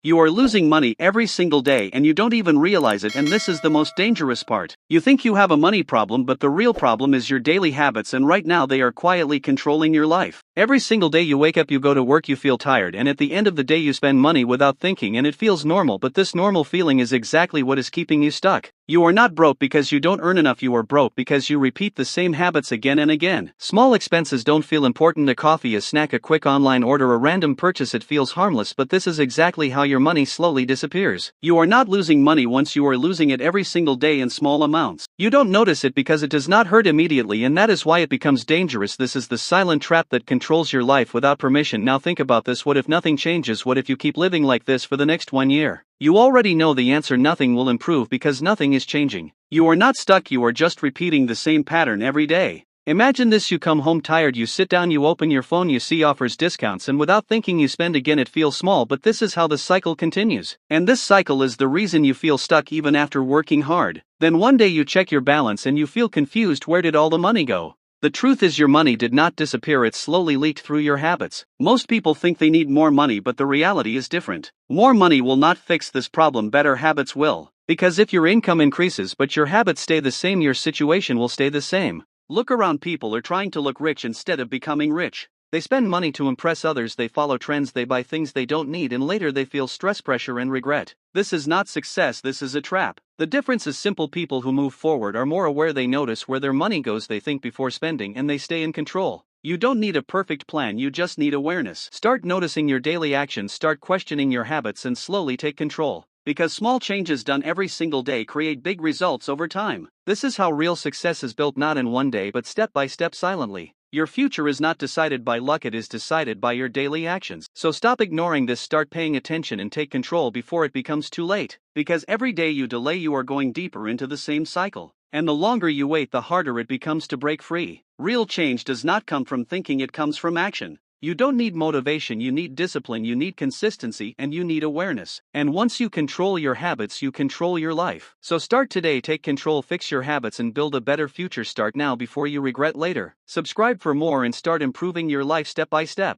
You are losing money every single day and you don't even realize it, and this is the most dangerous part. You think you have a money problem, but the real problem is your daily habits, and right now they are quietly controlling your life. Every single day you wake up, you go to work, you feel tired, and at the end of the day you spend money without thinking, and it feels normal, but this normal feeling is exactly what is keeping you stuck. You are not broke because you don't earn enough, you are broke because you repeat the same habits again and again. Small expenses don't feel important: a coffee, a snack, a quick online order, a random purchase, it feels harmless, but this is exactly how your money slowly disappears. You are not losing money once, you are losing it every single day in small amounts. You don't notice it because it does not hurt immediately, and that is why it becomes dangerous. This is the silent trap that controls your life without permission. Now think about this: what if nothing changes? What if you keep living like this for the next 1 year? You already know the answer: nothing will improve because nothing is changing. You are not stuck, you are just repeating the same pattern every day. Imagine this: you come home tired, you sit down, you open your phone, you see offers, discounts, and without thinking you spend again. It feels small, but this is how the cycle continues. And this cycle is the reason you feel stuck even after working hard. Then one day you check your balance and you feel confused: where did all the money go? The truth is, your money did not disappear, it slowly leaked through your habits. Most people think they need more money, but the reality is different. More money will not fix this problem, better habits will. Because if your income increases but your habits stay the same, your situation will stay the same. Look around, people are trying to look rich instead of becoming rich. They spend money to impress others, they follow trends, they buy things they don't need, and later they feel stress, pressure, and regret. This is not success, this is a trap. The difference is simple: people who move forward are more aware, they notice where their money goes, they think before spending, and they stay in control. You don't need a perfect plan, you just need awareness. Start noticing your daily actions, start questioning your habits, and slowly take control. Because small changes done every single day create big results over time. This is how real success is built, not in one day but step by step, silently. Your future is not decided by luck, it is decided by your daily actions. So stop ignoring this, start paying attention, and take control before it becomes too late. Because every day you delay, you are going deeper into the same cycle. And the longer you wait, the harder it becomes to break free. Real change does not come from thinking, it comes from action. You don't need motivation, you need discipline, you need consistency, and you need awareness. And once you control your habits, you control your life. So start today, take control, fix your habits, and build a better future. Start now before you regret later. Subscribe for more and start improving your life step by step.